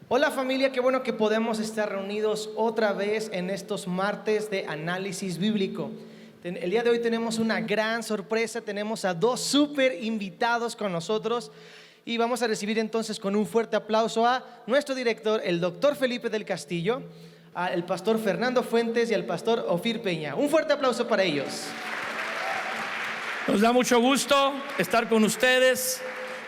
Hola familia, qué bueno que podemos estar reunidos otra vez en estos martes de análisis bíblico. El día de hoy tenemos una gran sorpresa, tenemos a dos súper invitados con nosotros y vamos a recibir entonces con un fuerte aplauso a nuestro director, el doctor Felipe del Castillo, al pastor Fernando Fuentes y al pastor Ofir Peña. Un fuerte aplauso para ellos. Nos da mucho gusto estar con ustedes.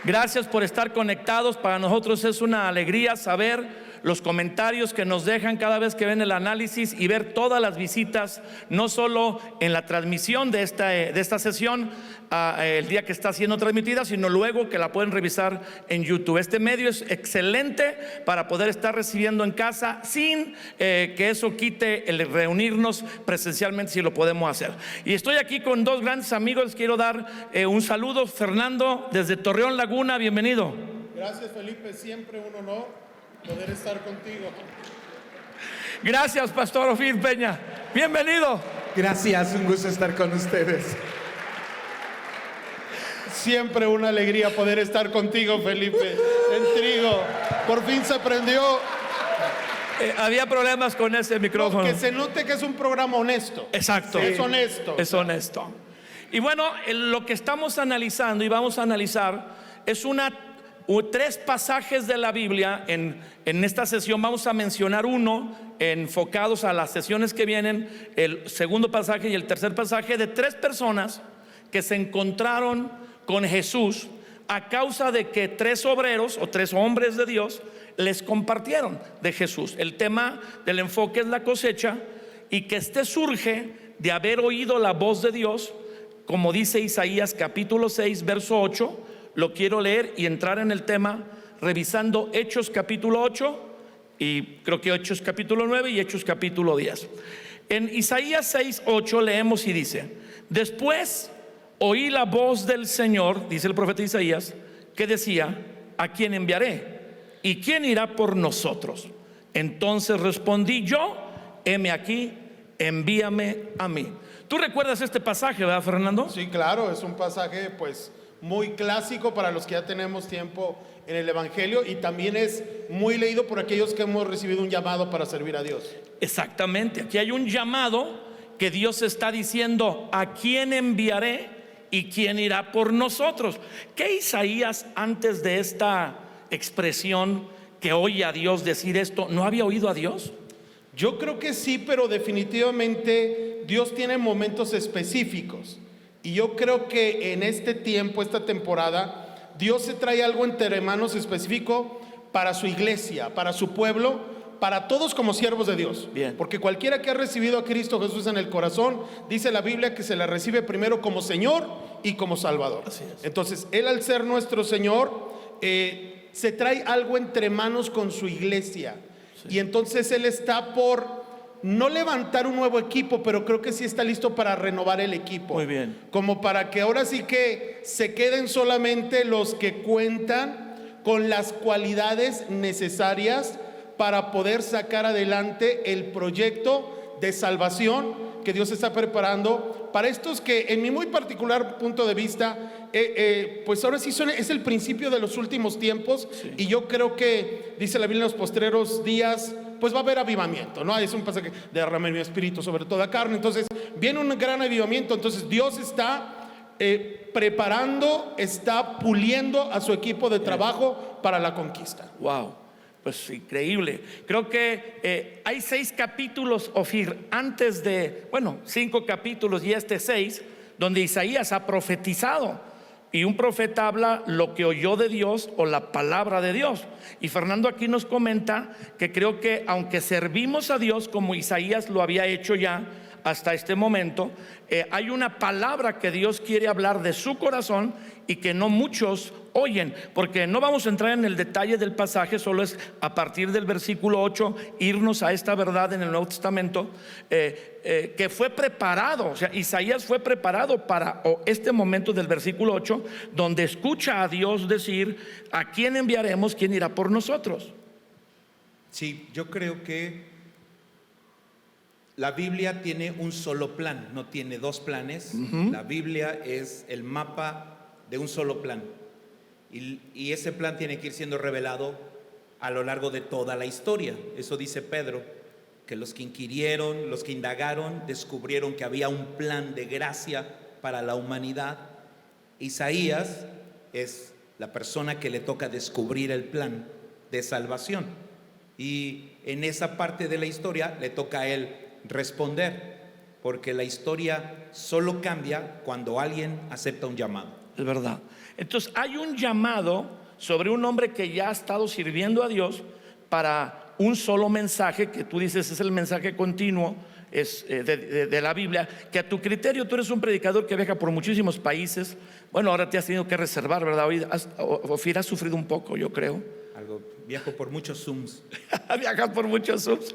Gracias por estar conectados. Para nosotros es una alegría saber los comentarios que nos dejan cada vez que ven el análisis y ver todas las visitas, no solo en la transmisión de esta sesión, el día que está siendo transmitida, sino luego que la pueden revisar en YouTube. Este medio es excelente para poder estar recibiendo en casa sin que eso quite el reunirnos presencialmente, si lo podemos hacer. Y estoy aquí con dos grandes amigos. Les quiero dar un saludo. Fernando, desde Torreón Laguna, bienvenido. Gracias, Felipe, siempre un honor poder estar contigo. Gracias, pastor Ofir Peña, bienvenido. Gracias, un gusto estar con ustedes. Siempre una alegría poder estar contigo, Felipe. En Trigo, por fin se prendió. Había problemas con ese micrófono. Que se note que es un programa honesto. Exacto. Es honesto. Es honesto. Y bueno, lo que estamos analizando y vamos a analizar es tres pasajes de la Biblia. En esta sesión vamos a mencionar uno, enfocados a las sesiones que vienen, el segundo pasaje y el tercer pasaje, de tres personas que se encontraron con Jesús a causa de que tres obreros o tres hombres de Dios les compartieron de Jesús. El tema del enfoque es la cosecha, y que surge de haber oído la voz de Dios, como dice Isaías capítulo 6 verso 8. Lo quiero leer y entrar en el tema revisando Hechos capítulo 8 y creo que Hechos capítulo 9 y Hechos capítulo 10. En Isaías 6, 8 leemos y dice: después oí la voz del Señor, dice el profeta Isaías, que decía: ¿a quién enviaré? ¿Y quién irá por nosotros? Entonces respondí yo: heme aquí, envíame a mí. ¿Tú recuerdas este pasaje, verdad, Fernando? Sí, claro, es un pasaje pues muy clásico para los que ya tenemos tiempo en el Evangelio, y también es muy leído por aquellos que hemos recibido un llamado para servir a Dios. Exactamente, aquí hay un llamado que Dios está diciendo: ¿a quién enviaré y quién irá por nosotros? ¿Qué Isaías, antes de esta expresión que oye a Dios decir esto, no había oído a Dios? Yo creo que sí, pero definitivamente Dios tiene momentos específicos. Y yo creo que en este tiempo, esta temporada, Dios se trae algo entre manos específico para su iglesia, para su pueblo, para todos como siervos de Dios. Bien. Porque cualquiera que ha recibido a Cristo Jesús en el corazón, dice la Biblia que se le recibe primero como Señor y como Salvador. Así es. Entonces, Él, al ser nuestro Señor, se trae algo entre manos con su iglesia. Sí. Y entonces Él está por no levantar un nuevo equipo, pero creo que sí está listo para renovar el equipo. Muy bien. Como para que ahora sí que se queden solamente los que cuentan con las cualidades necesarias para poder sacar adelante el proyecto de salvación que Dios está preparando para estos que, en mi muy particular punto de vista, pues ahora sí es el principio de los últimos tiempos. Sí. Y yo creo que, dice la Biblia, en los postreros días pues va a haber avivamiento, ¿no? Es un pasaje: derramé mi espíritu sobre toda carne. Entonces viene un gran avivamiento. Entonces Dios está preparando, está puliendo a su equipo de trabajo para la conquista. Wow, pues increíble. Creo que hay 6 capítulos, Ofir, antes de, 5 capítulos y 6, donde Isaías ha profetizado. Y un profeta habla lo que oyó de Dios o la palabra de Dios. Y Fernando aquí nos comenta que creo que aunque servimos a Dios como Isaías lo había hecho ya hasta este momento, hay una palabra que Dios quiere hablar de su corazón y que no muchos oyen, porque no vamos a entrar en el detalle del pasaje, solo es a partir del versículo 8 irnos a esta verdad en el Nuevo Testamento, que fue preparado. O sea, Isaías fue preparado para este momento del versículo 8, donde escucha a Dios decir: ¿a quién enviaremos? ¿Quién irá por nosotros? Sí, yo creo que la Biblia tiene un solo plan, no tiene dos planes. La Biblia es el mapa de un solo plan, y ese plan tiene que ir siendo revelado a lo largo de toda la historia. Eso dice Pedro, que los que inquirieron, los que indagaron, descubrieron que había un plan de gracia para la humanidad. Isaías es la persona que le toca descubrir el plan de salvación, y en esa parte de la historia le toca a él responder, porque la historia solo cambia cuando alguien acepta un llamado. Es verdad. Entonces hay un llamado sobre un hombre que ya ha estado sirviendo a Dios para un solo mensaje, que tú dices es el mensaje continuo, es de la Biblia, que a tu criterio tú eres un predicador que viaja por muchísimos países. Bueno, ahora te has tenido que reservar, ¿verdad? Ofir has sufrido un poco, yo creo. Viajo por muchos Zooms. Viajas por muchos Zooms.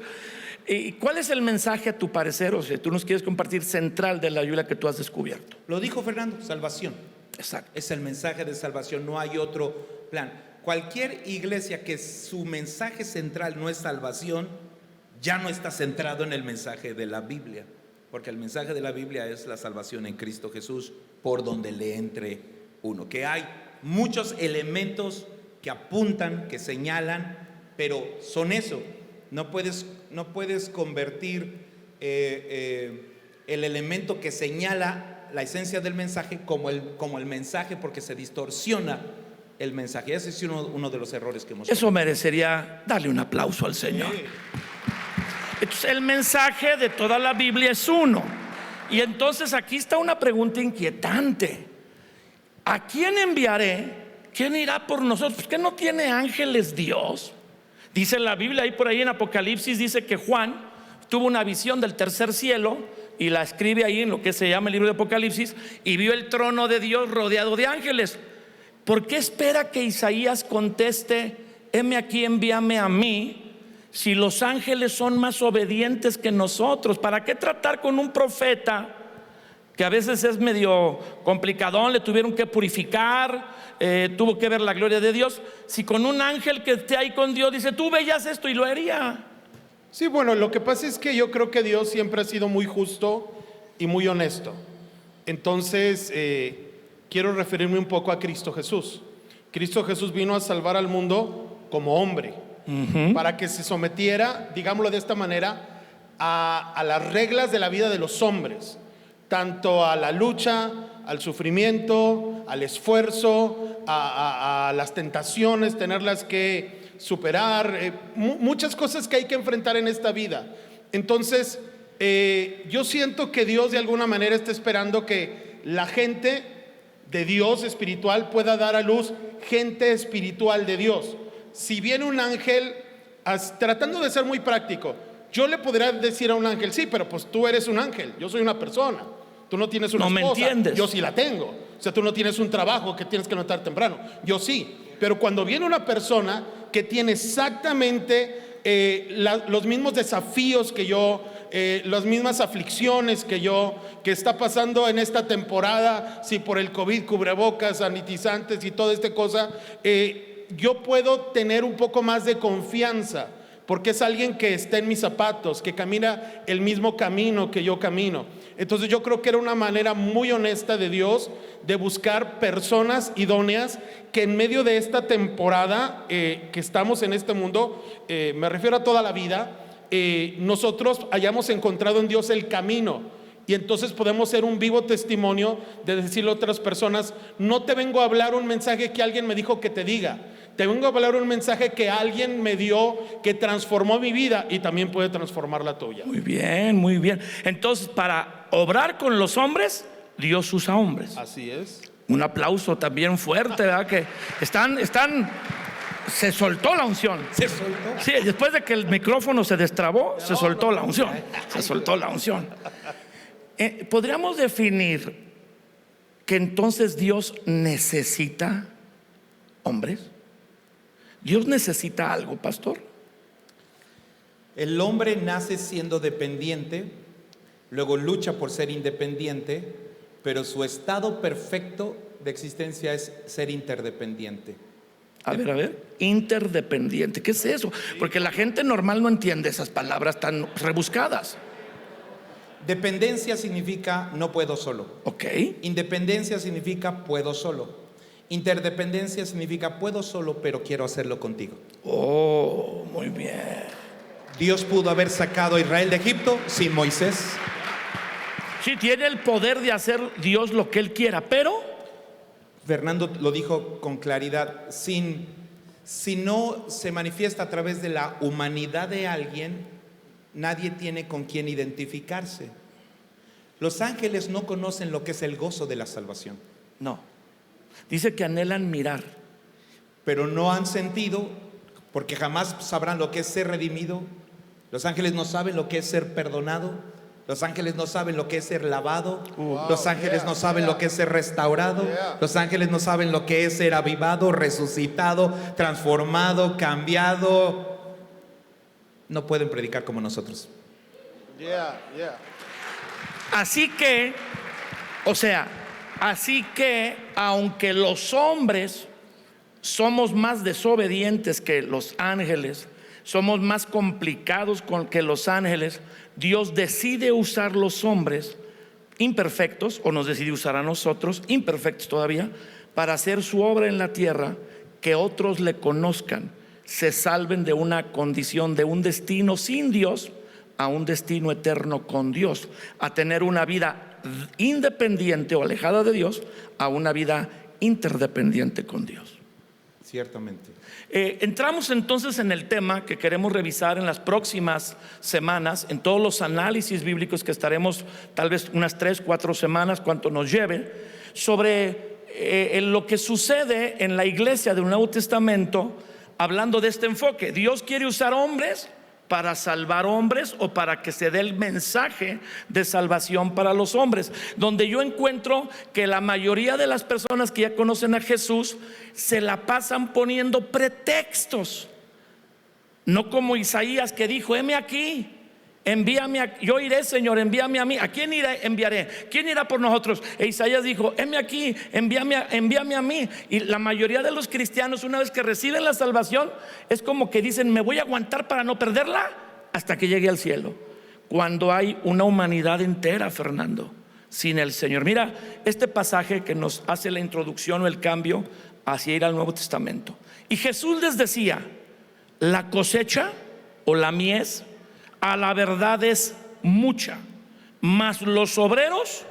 ¿Y cuál es el mensaje a tu parecer, o sea, tú nos quieres compartir, central de la Biblia que tú has descubierto? Lo dijo Fernando, salvación. Exacto. Es el mensaje de salvación, no hay otro plan. Cualquier iglesia que su mensaje central no es salvación, ya no está centrado en el mensaje de la Biblia, porque el mensaje de la Biblia es la salvación en Cristo Jesús, por donde le entre uno. Que hay muchos elementos que apuntan, que señalan, pero son eso. No puedes convertir el elemento que señala la esencia del mensaje como el mensaje, porque se distorsiona el mensaje. Ese es uno de los errores que hemos Eso merecería darle un aplauso al Señor. Entonces, el mensaje de toda la Biblia es uno. Y entonces aquí está una pregunta inquietante: ¿a quién enviaré? ¿Quién irá por nosotros? Pues, ¿qué no tiene ángeles Dios? Dice la Biblia, ahí por ahí en Apocalipsis, dice que Juan tuvo una visión del tercer cielo, y la escribe ahí en lo que se llama el libro de Apocalipsis, y vio el trono de Dios rodeado de ángeles. ¿Por qué espera que Isaías conteste, heme aquí, envíame a mí, si los ángeles son más obedientes que nosotros? ¿Para qué tratar con un profeta que a veces es medio complicadón, le tuvieron que purificar, tuvo que ver la gloria de Dios, si con un ángel que esté ahí con Dios dice, tú veías esto, y lo haría? Sí, bueno, lo que pasa es que yo creo que Dios siempre ha sido muy justo y muy honesto. Entonces, quiero referirme un poco a Cristo Jesús. Cristo Jesús vino a salvar al mundo como hombre, para que se sometiera, digámoslo de esta manera, a las reglas de la vida de los hombres, tanto a la lucha, al sufrimiento, al esfuerzo, a las tentaciones, tenerlas que superar, muchas cosas que hay que enfrentar en esta vida. Entonces, yo siento que Dios de alguna manera está esperando que la gente de Dios espiritual pueda dar a luz gente espiritual de Dios. Si viene un ángel, tratando de ser muy práctico, yo le podría decir a un ángel, sí, pero pues tú eres un ángel, yo soy una persona, tú no tienes una esposa, me entiendes. Yo sí la tengo. O sea, tú no tienes un trabajo que tienes que levantar temprano, yo sí. Pero cuando viene una persona que tiene exactamente los mismos desafíos que yo, las mismas aflicciones que yo, que está pasando en esta temporada, si por el COVID, cubrebocas, sanitizantes y toda esta cosa, yo puedo tener un poco más de confianza, porque es alguien que está en mis zapatos, que camina el mismo camino que yo camino. Entonces yo creo que era una manera muy honesta de Dios de buscar personas idóneas que en medio de esta temporada que estamos en este mundo, me refiero a toda la vida, nosotros hayamos encontrado en Dios el camino. Y entonces podemos ser un vivo testimonio de decirle a otras personas, no te vengo a hablar un mensaje que alguien me dijo que te diga, te vengo a hablar un mensaje que alguien me dio, que transformó mi vida y también puede transformar la tuya. Muy bien, muy bien. Entonces, para obrar con los hombres, Dios usa hombres. Así es. Un aplauso también fuerte, ¿verdad? Que se soltó la unción. ¿Se soltó? Sí, después de que el micrófono se destrabó, se soltó la unción. Se soltó la unción. ¿Podríamos definir que entonces Dios necesita hombres? ¿Dios necesita algo, pastor? El hombre nace siendo dependiente, luego lucha por ser independiente, pero su estado perfecto de existencia es ser interdependiente. A ver, interdependiente, ¿qué es eso? Porque la gente normal no entiende esas palabras tan rebuscadas. Dependencia significa no puedo solo. Ok. Independencia significa puedo solo. Interdependencia significa puedo solo, pero quiero hacerlo contigo. Oh, muy bien. Dios pudo haber sacado a Israel de Egipto sin Moisés. Sí, tiene el poder de hacer Dios lo que Él quiera, pero Fernando lo dijo con claridad, si no se manifiesta a través de la humanidad de alguien, nadie tiene con quién identificarse. Los ángeles no conocen lo que es el gozo de la salvación, no. Dice que anhelan mirar. pero no han sentido, porque jamás sabrán lo que es ser redimido. Los ángeles no saben lo que es ser perdonado. Los ángeles no saben lo que es ser lavado. Los ángeles no saben lo que es ser restaurado. Los ángeles no saben lo que es ser avivado, resucitado, transformado, cambiado. No pueden predicar como nosotros. Así que, aunque los hombres somos más desobedientes que los ángeles, somos más complicados que los ángeles, Dios decide usar los hombres imperfectos, o nos decide usar a nosotros, imperfectos todavía, para hacer su obra en la tierra, que otros le conozcan, se salven de una condición, de un destino sin Dios, a un destino eterno con Dios, a tener una vida independiente o alejada de Dios, a una vida interdependiente con Dios. Ciertamente. Entramos entonces en el tema que queremos revisar en las próximas semanas, en todos los análisis bíblicos que estaremos tal vez unas 3-4 semanas, cuanto nos lleve, sobre lo que sucede en la iglesia del Nuevo Testamento, hablando de este enfoque. Dios quiere usar hombres para salvar hombres, o para que se dé el mensaje de salvación para los hombres, donde yo encuentro que la mayoría de las personas que ya conocen a Jesús se la pasan poniendo pretextos, no como Isaías, que dijo: heme aquí, envíame, yo iré, Señor, envíame a mí. ¿A quién enviaré? ¿Quién irá por nosotros? E Isaías dijo: heme aquí, envíame a mí. Y la mayoría de los cristianos, una vez que reciben la salvación, es como que dicen: me voy a aguantar para no perderla hasta que llegue al cielo, cuando hay una humanidad entera, Fernando, sin el Señor. Mira este pasaje que nos hace la introducción o el cambio hacia ir al Nuevo Testamento. Y Jesús les decía: la cosecha o la mies a la verdad es mucha, mas los obreros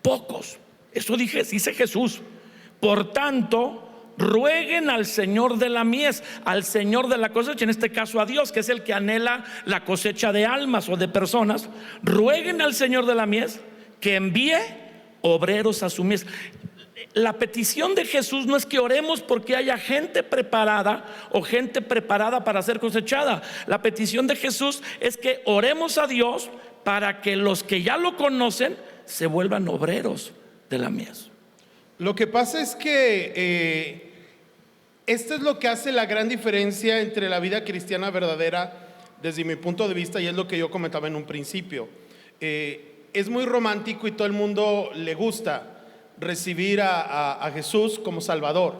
pocos. Eso dice Jesús. Por tanto, rueguen al Señor de la mies, al Señor de la cosecha, en este caso a Dios, que es el que anhela la cosecha de almas o de personas. Rueguen al Señor de la mies que envíe obreros a su mies. La petición de Jesús no es que oremos porque haya gente preparada o gente preparada para ser cosechada. La petición de Jesús es que oremos a Dios para que los que ya lo conocen se vuelvan obreros de la mies. Lo que pasa es que esto es lo que hace la gran diferencia entre la vida cristiana verdadera, desde mi punto de vista, y es lo que yo comentaba en un principio. Es muy romántico y todo el mundo le gusta recibir a Jesús como Salvador,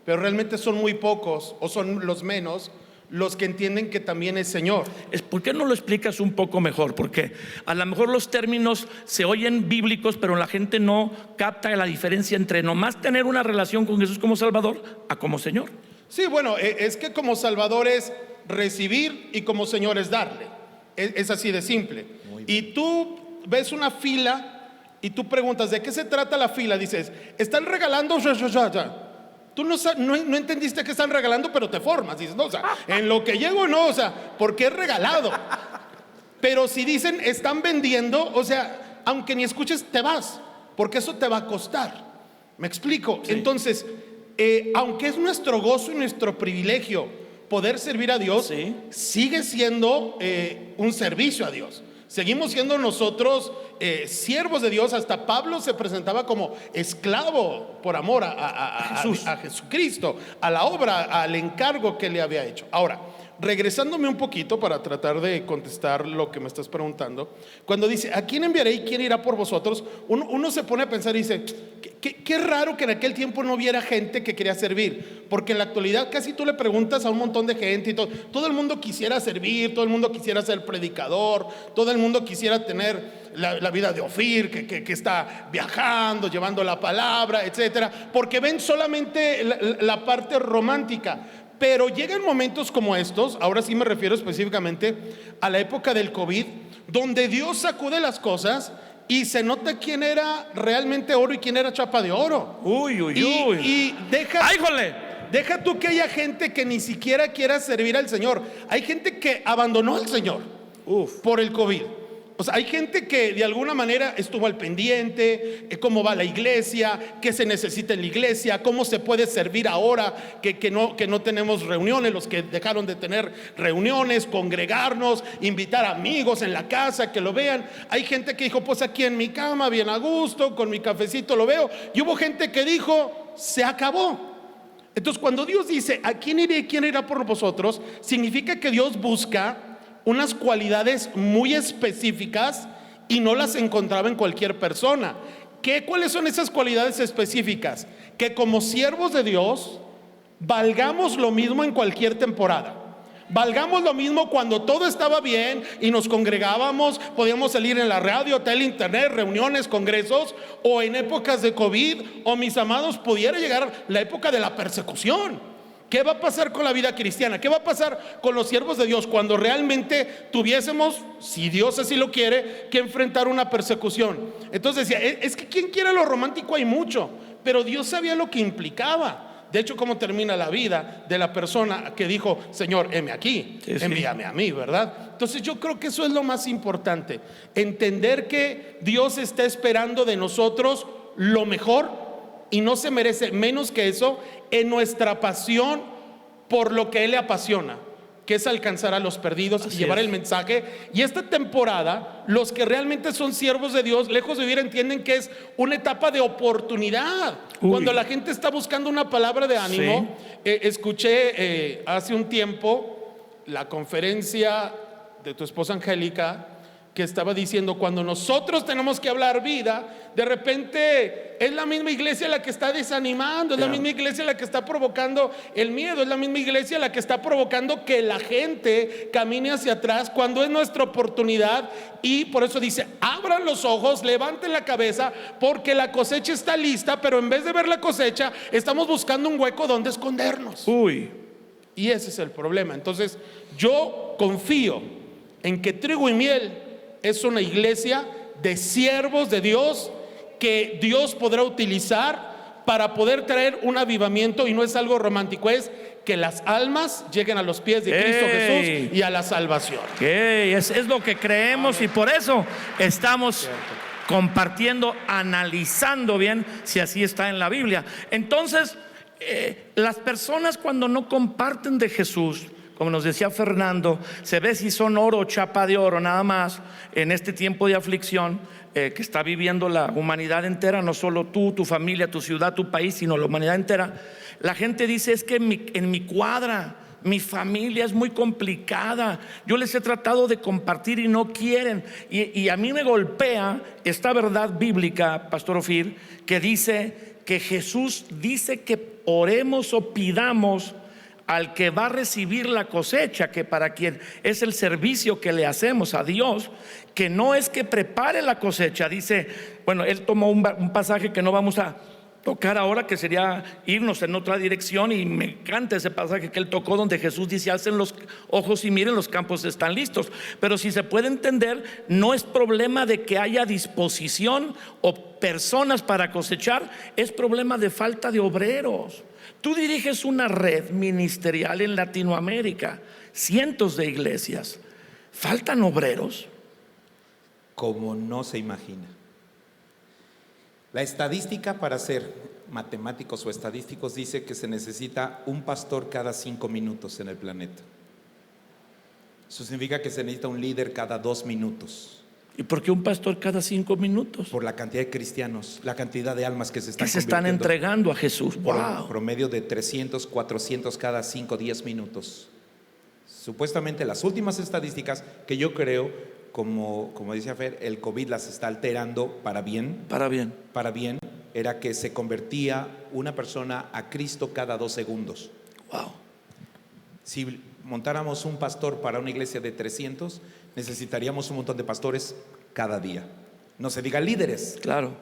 pero realmente son muy pocos, o son los menos, los que entienden que también es Señor. ¿Por qué no lo explicas un poco mejor? Porque a lo mejor los términos se oyen bíblicos, pero la gente no capta la diferencia entre nomás tener una relación con Jesús como Salvador a como Señor. Sí, bueno, es que como Salvador es recibir y como Señor es darle. Es así de simple. Y tú ves una fila y tú preguntas: ¿de qué se trata la fila? Dices: están regalando. Tú no entendiste que están regalando, pero te formas. Dices: no, o sea, en lo que llego no, o sea, porque es regalado. Pero si dicen están vendiendo, o sea, aunque ni escuches, te vas, porque eso te va a costar. ¿Me explico? Sí. Entonces, aunque es nuestro gozo y nuestro privilegio poder servir a Dios, sí, sigue siendo un servicio a Dios. Seguimos siendo nosotros siervos de Dios. Hasta Pablo se presentaba como esclavo por amor a Jesucristo, a la obra, al encargo que le había hecho. Ahora, regresándome un poquito para tratar de contestar lo que me estás preguntando, cuando dice: ¿a quién enviaré y quién irá por vosotros? Uno se pone a pensar y dice: qué raro que en aquel tiempo no hubiera gente que quería servir, porque en la actualidad casi tú le preguntas a un montón de gente y todo el mundo quisiera servir, todo el mundo quisiera ser predicador, todo el mundo quisiera tener la vida de Ofir, que está viajando, llevando la palabra, etcétera, porque ven solamente la parte romántica. Pero llegan momentos como estos, ahora sí me refiero específicamente a la época del COVID, donde Dios sacude las cosas y se nota quién era realmente oro y quién era chapa de oro. Uy, uy, Y, uy. y deja, ¡Ay, jole! deja tú que haya gente que ni siquiera quiera servir al Señor. Hay gente que abandonó al Señor por el COVID. O sea, hay gente que de alguna manera estuvo al pendiente, cómo va la iglesia, qué se necesita en la iglesia, cómo se puede servir ahora que no tenemos reuniones, los que dejaron de tener reuniones, congregarnos, invitar amigos en la casa que lo vean. Hay gente que dijo, pues aquí en mi cama, bien a gusto, con mi cafecito lo veo. Y hubo gente que dijo, se acabó. Entonces, cuando Dios dice, ¿a quién iré y quién irá por vosotros?, significa que Dios busca unas cualidades muy específicas y no las encontraba en cualquier persona. ¿Cuáles son esas cualidades específicas? Que como siervos de Dios valgamos lo mismo en cualquier temporada. Valgamos lo mismo cuando todo estaba bien y nos congregábamos, podíamos salir en la radio, tele, internet, reuniones, congresos, o en épocas de COVID, o mis amados, pudiera llegar la época de la persecución. ¿Qué va a pasar con la vida cristiana? ¿Qué va a pasar con los siervos de Dios cuando realmente tuviésemos, si Dios así lo quiere, que enfrentar una persecución? Entonces decía, es que quien quiera lo romántico hay mucho, pero Dios sabía lo que implicaba. De hecho, cómo termina la vida de la persona que dijo, Señor, heme aquí, envíame a mí, ¿verdad? Entonces yo creo que eso es lo más importante, entender que Dios está esperando de nosotros lo mejor y no se merece menos que eso en nuestra pasión por lo que Él le apasiona, que es alcanzar a los perdidos y llevar el mensaje. Y esta temporada, los que realmente son siervos de Dios, lejos de vivir, entienden que es una etapa de oportunidad. Cuando la gente está buscando una palabra de ánimo, escuché hace un tiempo la conferencia de tu esposa Angélica, que estaba diciendo, cuando nosotros tenemos que hablar vida, de repente es la misma iglesia la que está desanimando, es la misma iglesia la que está provocando el miedo, es la misma iglesia la que está provocando que la gente camine hacia atrás cuando es nuestra oportunidad. Y por eso dice, abran los ojos, levanten la cabeza, porque la cosecha está lista, pero en vez de ver la cosecha, estamos buscando un hueco donde escondernos. Y ese es el problema. Entonces yo confío en que Trigo y Miel es una iglesia de siervos de Dios que Dios podrá utilizar para poder traer un avivamiento, y no es algo romántico, es que las almas lleguen a los pies de Cristo Jesús y a la salvación. Es lo que creemos. Amén. Y por eso estamos compartiendo, analizando bien si así está en la Biblia. Entonces, las personas cuando no comparten de Jesús, como nos decía Fernando, se ve si son oro o chapa de oro nada más en este tiempo de aflicción que está viviendo la humanidad entera, no solo tú, tu familia, tu ciudad, tu país, sino la humanidad entera. La gente dice, es que en mi cuadra, mi familia es muy complicada, yo les he tratado de compartir y no quieren. Y a mí me golpea esta verdad bíblica, Pastor Ofir, que dice que Jesús dice que oremos o pidamos al que va a recibir la cosecha, que para quien es el servicio que le hacemos a Dios, que no es que prepare la cosecha. Dice, bueno, él tomó un pasaje que no vamos a tocar ahora, que sería irnos en otra dirección, y me encanta ese pasaje que él tocó, donde Jesús dice, alcen los ojos y miren, los campos están listos. Pero si se puede entender, no es problema de que haya disposición o personas para cosechar, es problema de falta de obreros. Tú diriges una red ministerial en Latinoamérica, cientos de iglesias, ¿faltan obreros? Como no se imagina. La estadística, para ser matemáticos o estadísticos, dice que se necesita un pastor cada 5 minutos en el planeta. Eso significa que se necesita un líder cada 2 minutos. ¿Y por qué un pastor cada 5 minutos? Por la cantidad de cristianos, la cantidad de almas que se están entregando a Jesús. Wow. Promedio de 300, 400 cada 5, 10 minutos. Supuestamente las últimas estadísticas, que yo creo, como decía Fer, el COVID las está alterando para bien. Para bien, era que se convertía una persona a Cristo cada 2 segundos. Wow. Si montáramos un pastor para una iglesia de 300, necesitaríamos un montón de pastores cada día. no se diga líderes. Claro.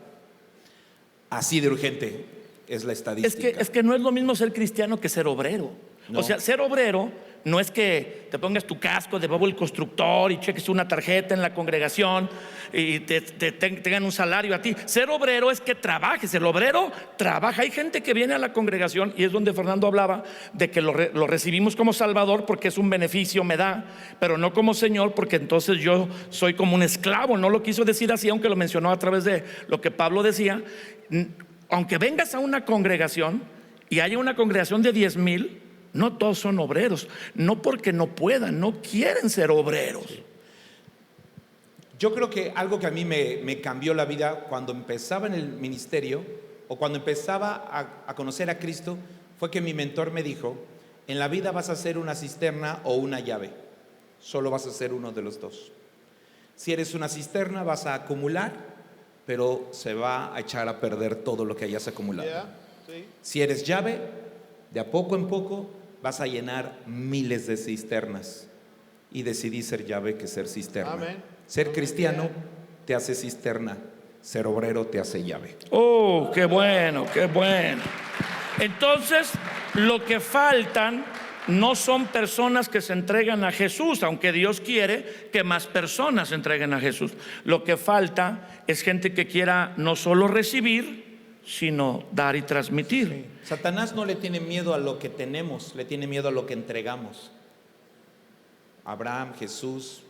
Así de urgente es la estadística. Es que no es lo mismo ser cristiano que ser obrero. No. O sea, ser obrero no es que te pongas tu casco de Bobo el constructor y cheques una tarjeta en la congregación y tengan un salario a ti. Ser obrero es que trabajes. El obrero trabaja. Hay gente que viene a la congregación, y es donde Fernando hablaba de que lo recibimos como Salvador porque es un beneficio, me da, pero no como Señor, porque entonces yo soy como un esclavo. No lo quiso decir así, aunque lo mencionó a través de lo que Pablo decía. Aunque vengas a una congregación y haya una congregación de 10,000, no todos son obreros, no porque no puedan, no quieren ser obreros. Yo creo que algo que a mí me cambió la vida cuando empezaba en el ministerio, o cuando empezaba a conocer a Cristo, fue que mi mentor me dijo: en la vida vas a ser una cisterna o una llave, solo vas a ser uno de los dos. Si eres una cisterna vas a acumular, pero se va a echar a perder todo lo que hayas acumulado. Si eres llave, de a poco en poco vas a llenar miles de cisternas. Y decidí ser llave que ser cisterna. Amén. Ser cristiano te hace cisterna, ser obrero te hace llave. Oh, qué bueno, qué bueno. Entonces, lo que faltan no son personas que se entregan a Jesús, aunque Dios quiere que más personas se entreguen a Jesús. Lo que falta es gente que quiera no solo recibir, sino dar y transmitir. Satanás no le tiene miedo a lo que tenemos, le tiene miedo a lo que entregamos. Abraham, Jesús,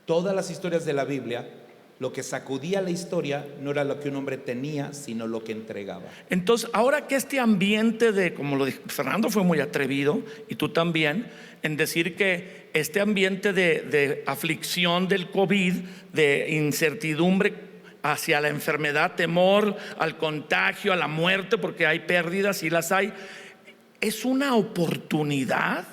todas las historias de la Biblia, lo que sacudía la historia no era lo que un hombre tenía, sino lo que entregaba. Entonces, ahora que este ambiente de, como lo dijo Fernando, fue muy atrevido, y tú también, en decir que este ambiente de aflicción del COVID, de incertidumbre hacia la enfermedad, temor al contagio, a la muerte, porque hay pérdidas y las hay, es una oportunidad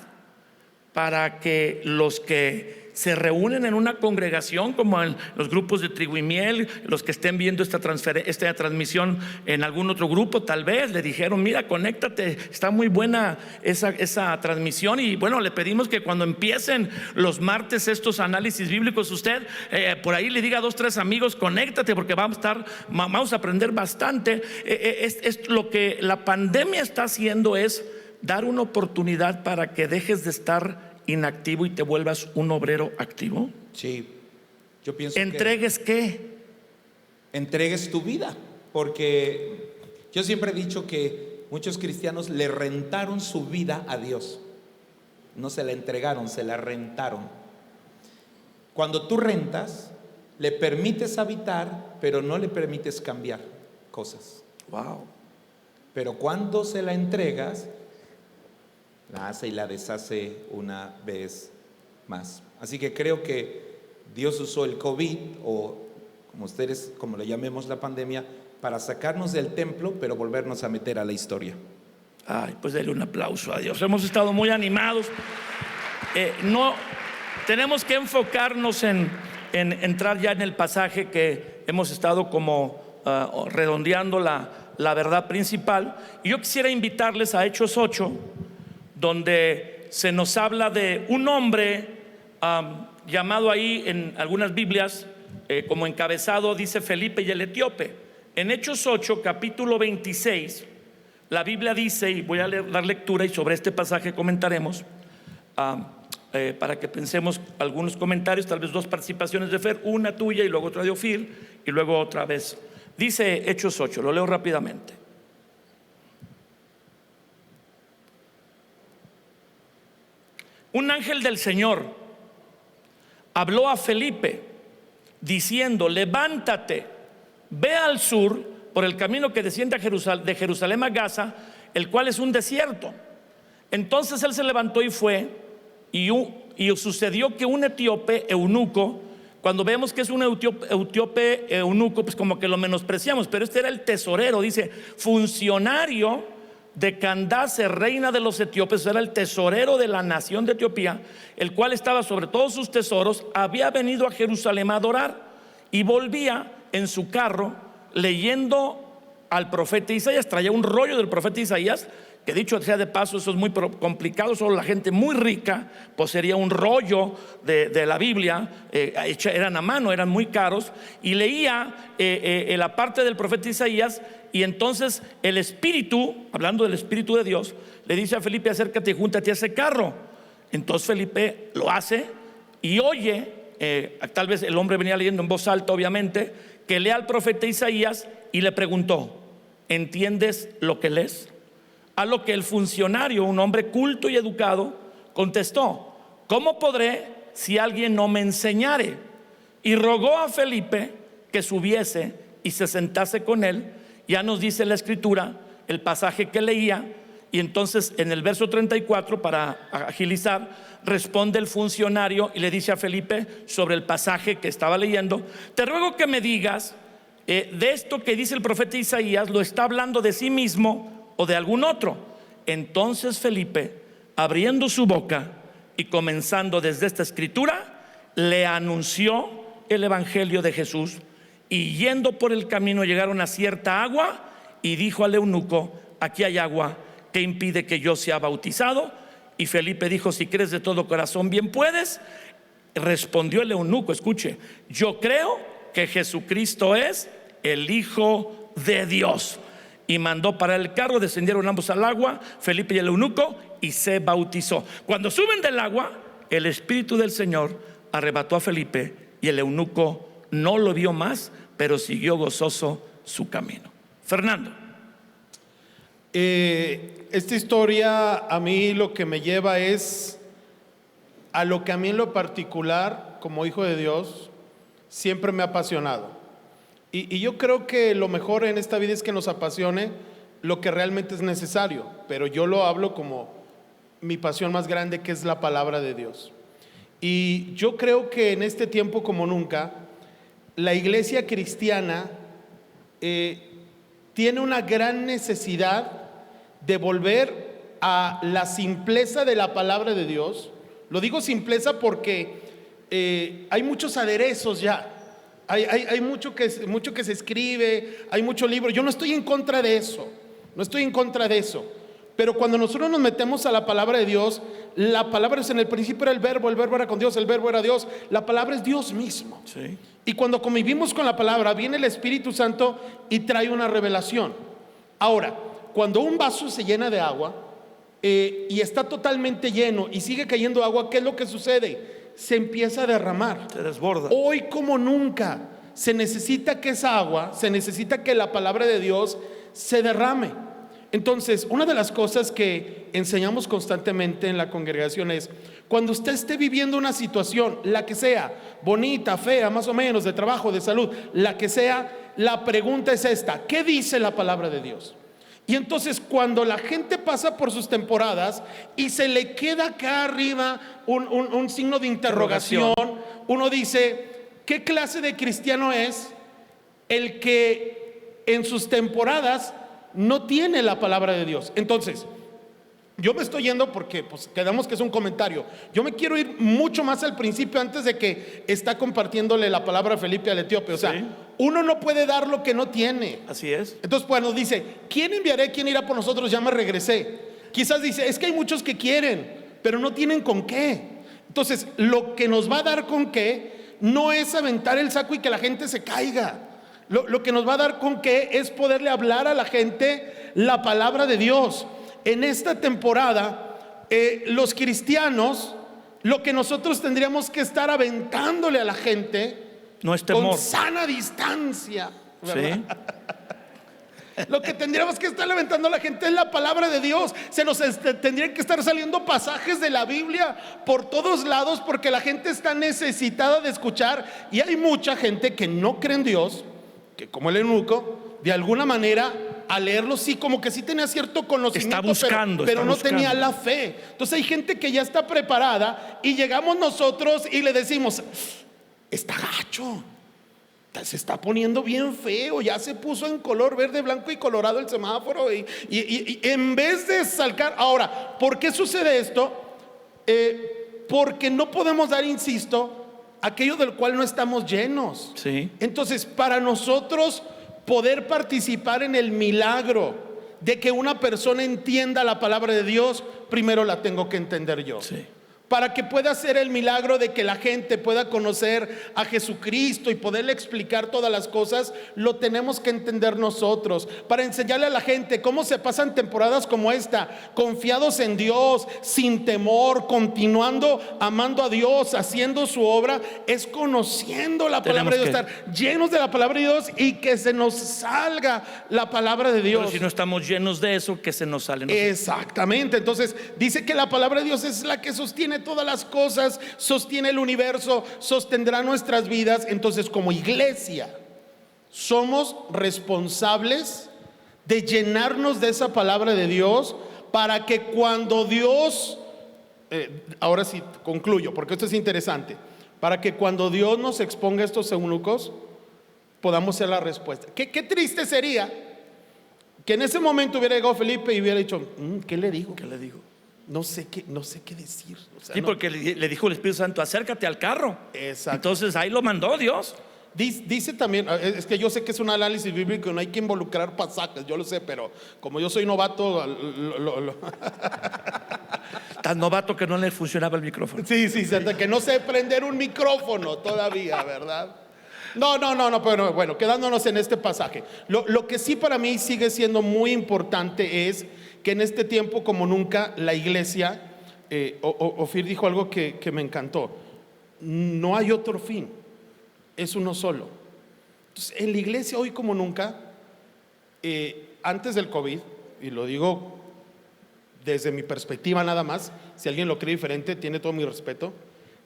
para que los que se reúnen en una congregación, como en los grupos de Trigo y Miel, los que estén viendo esta transmisión en algún otro grupo, tal vez le dijeron: mira, conéctate, está muy buena esa transmisión. Y bueno, le pedimos que cuando empiecen los martes estos análisis bíblicos, usted por ahí le diga a 2, 3 amigos: conéctate, porque vamos a aprender bastante. Es lo que la pandemia está haciendo, es dar una oportunidad para que dejes de estar inactivo y te vuelvas un obrero activo. Sí, yo pienso ¿Entregues qué? Entregues tu vida, porque yo siempre he dicho que muchos cristianos le rentaron su vida a Dios. No se la entregaron, se la rentaron. Cuando tú rentas, le permites habitar, pero no le permites cambiar cosas. Wow. Pero cuando se la entregas, la hace y la deshace una vez más. Así que creo que Dios usó el COVID, o como le llamemos la pandemia, para sacarnos del templo, pero volvernos a meter a la historia. Ay, pues denle un aplauso a Dios. Hemos estado muy animados. No tenemos que enfocarnos en entrar ya en el pasaje que hemos estado como redondeando la verdad principal. Y yo quisiera invitarles a Hechos 8, donde se nos habla de un hombre llamado ahí en algunas Biblias como encabezado, dice Felipe y el etíope. En Hechos 8, capítulo 26, la Biblia dice, y voy a dar lectura y sobre este pasaje comentaremos, para que pensemos algunos comentarios, tal vez 2 participaciones de Fer, una tuya y luego otra de Ofir y luego otra vez. Dice Hechos 8, lo leo rápidamente. Un ángel del Señor habló a Felipe diciendo: levántate, ve al sur por el camino que desciende de Jerusalén a Gaza, el cual es un desierto. Entonces él se levantó y fue, y sucedió que un etíope eunuco, cuando vemos que es un etíope eunuco, pues como que lo menospreciamos, pero este era el tesorero, dice, funcionario de Candace, reina de los etíopes, era el tesorero de la nación de Etiopía, el cual estaba sobre todos sus tesoros, había venido a Jerusalén a adorar y volvía en su carro leyendo al profeta Isaías. Traía un rollo del profeta Isaías que dicho sea de paso, eso es muy complicado, solo la gente muy rica poseería un rollo de la Biblia, eran a mano, eran muy caros, y leía la parte del profeta Isaías, y entonces el Espíritu, hablando del Espíritu de Dios, le dice a Felipe: acércate y júntate a ese carro. Entonces Felipe lo hace y oye, tal vez el hombre venía leyendo en voz alta, obviamente, que lea al profeta Isaías, y le preguntó: ¿entiendes lo que lees? A lo que el funcionario, un hombre culto y educado, contestó: ¿cómo podré si alguien no me enseñare? Y rogó a Felipe que subiese y se sentase con él. Ya nos dice la escritura el pasaje que leía, y entonces en el verso 34, para agilizar, responde el funcionario y le dice a Felipe sobre el pasaje que estaba leyendo: te ruego que me digas, de esto que dice el profeta Isaías, ¿lo está hablando de sí mismo o de algún otro? Entonces Felipe, abriendo su boca y comenzando desde esta escritura, le anunció el evangelio de Jesús. Y yendo por el camino llegaron a cierta agua, y dijo al eunuco: aquí hay agua, ¿qué impide que yo sea bautizado? Y Felipe dijo: si crees de todo corazón, bien puedes. Respondió el eunuco, escuche: yo creo que Jesucristo es el Hijo de Dios. Y mandó parar el carro, descendieron ambos al agua, Felipe y el eunuco, y se bautizó. Cuando suben del agua, el Espíritu del Señor arrebató a Felipe, y el eunuco no lo vio más, pero siguió gozoso su camino. Fernando. Esta historia a mí lo que me lleva es a lo que a mí en lo particular, como hijo de Dios, siempre me ha apasionado. Y yo creo que lo mejor en esta vida es que nos apasione lo que realmente es necesario, pero yo lo hablo como mi pasión más grande, que es la palabra de Dios. Y yo creo que en este tiempo como nunca, la iglesia cristiana tiene una gran necesidad de volver a la simpleza de la palabra de Dios. Lo digo simpleza porque hay muchos aderezos ya. Hay mucho que se escribe, hay mucho libro. Yo no estoy en contra de eso, no estoy en contra de eso. Pero cuando nosotros nos metemos a la palabra de Dios, la palabra es: en el principio era el verbo era con Dios, el verbo era Dios. La palabra es Dios mismo. Sí. Y cuando convivimos con la palabra, viene el Espíritu Santo y trae una revelación. Ahora, cuando un vaso se llena de agua y está totalmente lleno y sigue cayendo agua, ¿qué es lo que sucede? Se empieza a derramar. Se desborda. Hoy como nunca se necesita que esa agua, se necesita que la palabra de Dios se derrame. Entonces, una de las cosas que enseñamos constantemente en la congregación es: cuando usted esté viviendo una situación, la que sea, bonita, fea, más o menos, de trabajo, de salud, la que sea, la pregunta es esta: ¿qué dice la palabra de Dios? Y entonces, cuando la gente pasa por sus temporadas y se le queda acá arriba un signo de interrogación, uno dice: ¿qué clase de cristiano es el que en sus temporadas no tiene la palabra de Dios? Entonces, yo me estoy yendo porque pues quedamos que es un comentario. Yo me quiero ir mucho más al principio, antes de que está compartiéndole la palabra a Felipe al etíope. O sea, sí, uno no puede dar lo que no tiene. Así es. Entonces, bueno, dice: ¿quién enviaré? ¿Quién irá por nosotros? Ya me regresé. Quizás dice: es que hay muchos que quieren, pero no tienen con qué. Entonces, lo que nos va a dar con qué no es aventar el saco y que la gente se caiga. Lo que nos va a dar con qué es poderle hablar a la gente la palabra de Dios. En esta temporada, los cristianos, lo que nosotros tendríamos que estar aventándole a la gente, no es temor, con sana distancia, ¿verdad? Sí. Lo que tendríamos que estar aventando a la gente es la palabra de Dios. Se nos tendrían que estar saliendo pasajes de la Biblia por todos lados, porque la gente está necesitada de escuchar. Y hay mucha gente que no cree en Dios, que como el eunuco, de alguna manera, al leerlo sí, como que sí tenía cierto conocimiento, está buscando, pero no buscando. tenía la fe. Entonces hay gente que ya está preparada y llegamos nosotros y le decimos: está gacho, se está poniendo bien feo, ya se puso en color verde, blanco y colorado el semáforo, y en vez de salcar. Ahora, ¿por qué sucede esto? Porque no podemos dar, insisto, aquello del cual no estamos llenos. Sí. Entonces, para nosotros poder participar en el milagro de que una persona entienda la palabra de Dios, primero la tengo que entender yo. Sí. Para que pueda hacer el milagro de que la gente pueda conocer a Jesucristo y poderle explicar todas las cosas, lo tenemos que entender nosotros. Para enseñarle a la gente cómo se pasan temporadas como esta, confiados en Dios, sin temor, continuando amando a Dios, haciendo su obra, es conociendo la palabra de Dios, estar llenos de la palabra de Dios y que se nos salga la palabra de Dios. Pero si no estamos llenos de eso, que se nos sale. Exactamente. Entonces dice que la palabra de Dios es la que sostiene todas las cosas, sostiene el universo, sostendrá nuestras vidas. Entonces, como iglesia, somos responsables de llenarnos de esa palabra de Dios para que cuando Dios, ahora sí concluyo, porque esto es interesante, para que cuando Dios nos exponga estos eunucos, podamos ser la respuesta. Qué triste sería que en ese momento hubiera llegado Felipe y hubiera dicho, ¿qué le digo? ¿Qué le digo? No sé qué decir. O sea, Sí, porque le dijo el Espíritu Santo, acércate al carro. Exacto. Entonces ahí lo mandó Dios. Dice también, es que yo sé que es un análisis bíblico, no hay que involucrar pasajes, yo lo sé, pero como yo soy novato, Tan novato que no le funcionaba el micrófono. sí, que no sé prender un micrófono todavía, ¿verdad? No, pero bueno, quedándonos en este pasaje. Lo que sí para mí sigue siendo muy importante es que en este tiempo como nunca la iglesia, Ofir dijo algo que me encantó, no hay otro fin, es uno solo. Entonces, en la iglesia hoy como nunca, antes del COVID, y lo digo desde mi perspectiva nada más, si alguien lo cree diferente, tiene todo mi respeto,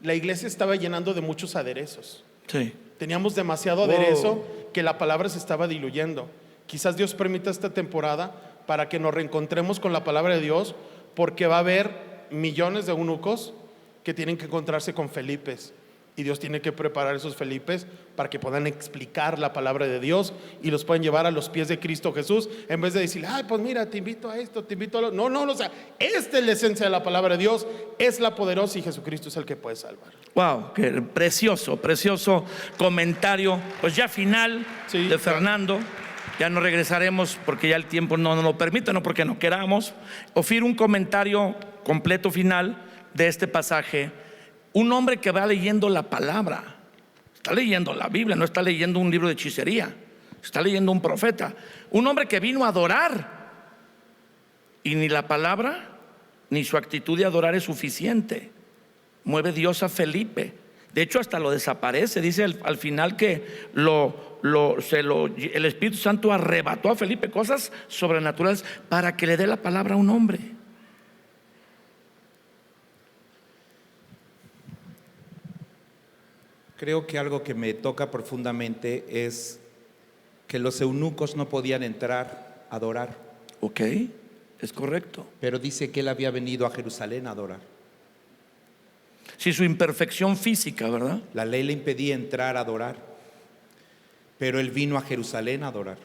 la iglesia estaba llenando de muchos aderezos. Sí. Teníamos demasiado aderezo que la palabra se estaba diluyendo. Quizás Dios permita esta temporada para que nos reencontremos con la palabra de Dios, porque va a haber millones de eunucos que tienen que encontrarse con Felipes, y Dios tiene que preparar esos Felipes para que puedan explicar la palabra de Dios y los puedan llevar a los pies de Cristo Jesús, en vez de decir, ay, pues mira, te invito a esto, te invito a lo... No, o sea, esta es la esencia de la palabra de Dios, es la poderosa, y Jesucristo es el que puede salvar. Wow, qué precioso comentario. Pues ya final de Fernando. Ya no regresaremos porque ya el tiempo no nos lo permite, no porque no queramos. Ofir, un comentario completo final de este pasaje. Un hombre que va leyendo la palabra, está leyendo la Biblia, no está leyendo un libro de hechicería, está leyendo un profeta. Un hombre que vino a adorar, y ni la palabra ni su actitud de adorar es suficiente. Mueve Dios a Felipe. De hecho, hasta lo desaparece. Dice al final que el Espíritu Santo arrebató a Felipe, cosas sobrenaturales, para que le dé la palabra a un hombre. Creo que algo que me toca profundamente es que los eunucos no podían entrar a adorar. Ok, es correcto. Pero dice que él había venido a Jerusalén a adorar. Sí, su imperfección física, ¿verdad? La ley le impedía entrar a adorar, pero él vino a Jerusalén a adorar.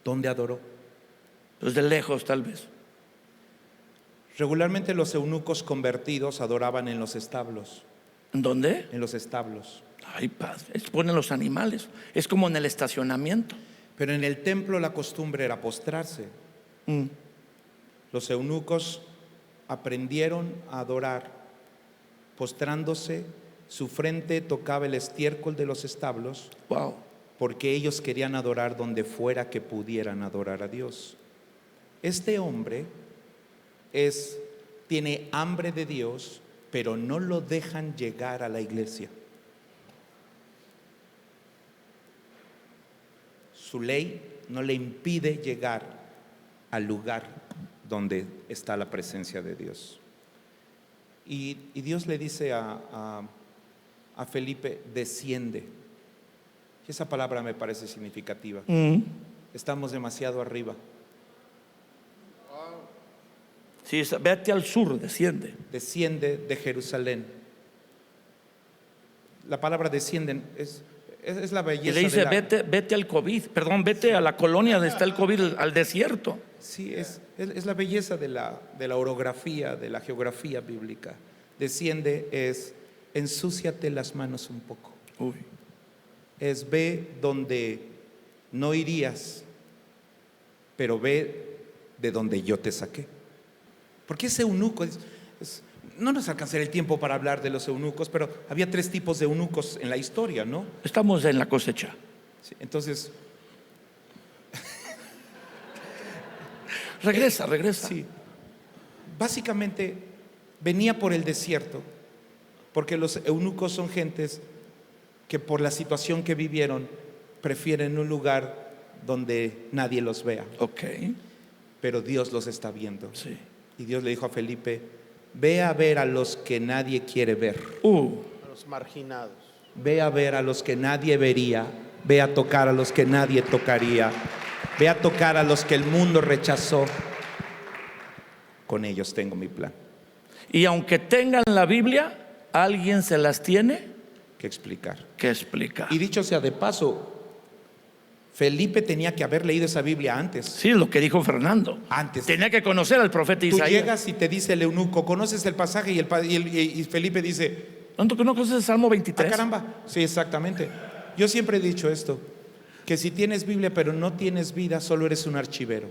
¿Dónde adoró? Pues de lejos, tal vez. Regularmente los eunucos convertidos adoraban en los establos. ¿En dónde? En los establos. Ay, padre, ponen los animales. Es como en el estacionamiento. Pero en el templo la costumbre era postrarse. Los eunucos aprendieron a adorar postrándose, su frente tocaba el estiércol de los establos. Wow. Porque ellos querían adorar donde fuera que pudieran adorar a Dios. Este hombre tiene hambre de Dios, pero no lo dejan llegar a la iglesia. Su ley no le impide llegar al lugar donde está la presencia de Dios. Y Dios le dice a Felipe, desciende. Y esa palabra me parece significativa. Estamos demasiado arriba. Sí, vete al sur, desciende. Desciende de Jerusalén. La palabra descienden es la belleza. Y le dice, vete al COVID, vete a la colonia donde está el COVID, al desierto. Sí, es la belleza de la orografía, de la geografía bíblica. Desciende es ensúciate las manos un poco. Uy. Es ve donde no irías pero ve de donde yo te saqué. Porque ese eunuco, no nos alcanzará el tiempo para hablar de los eunucos, pero había 3 tipos de eunucos en la historia, ¿no? Estamos en la cosecha. Sí, entonces, Regresa. sí, básicamente venía por el desierto, porque los eunucos son gentes que por la situación que vivieron prefieren un lugar donde nadie los vea, Ok, pero Dios los está viendo. sí. Y Dios le dijo a Felipe: ve a ver a los que nadie quiere ver, A los marginados. ve a ver a los que nadie vería, ve a tocar a los que nadie tocaría, ve a tocar a los que el mundo rechazó. Con ellos tengo mi plan. Y aunque tengan la Biblia, alguien se las tiene Que explicar. que explicar. Y dicho sea de paso, Felipe tenía que haber leído esa Biblia antes. Sí, lo que dijo Fernando. Antes. Tenía que conocer al profeta Tú Isaías. llegas y te dice el eunuco: ¿conoces el pasaje? Y Felipe dice: ¿No conoces el Salmo 23? caramba. Sí, exactamente. Yo siempre he dicho esto, que si tienes Biblia pero no tienes vida, solo eres un archivero.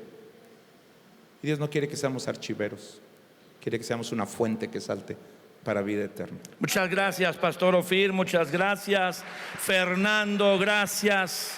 Y Dios no quiere que seamos archiveros, quiere que seamos una fuente que salte para vida eterna. Muchas gracias, Pastor Ofir. Muchas gracias, Fernando. Gracias.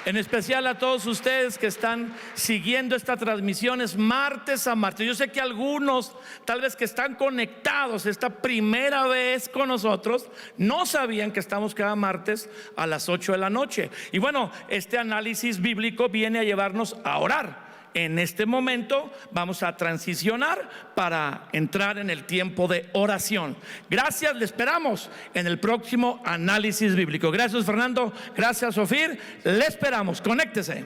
En especial a todos ustedes que están siguiendo esta transmisión. Es martes a martes. Yo sé que algunos, tal vez que están conectados esta primera vez con nosotros, no sabían que estamos cada martes a las 8 de la noche. Y bueno, este análisis bíblico viene a llevarnos a orar. En este momento vamos a transicionar para entrar en el tiempo de oración. Gracias, le esperamos en el próximo análisis bíblico. Gracias, Fernando. Gracias, Ofir. Le esperamos. Conéctese.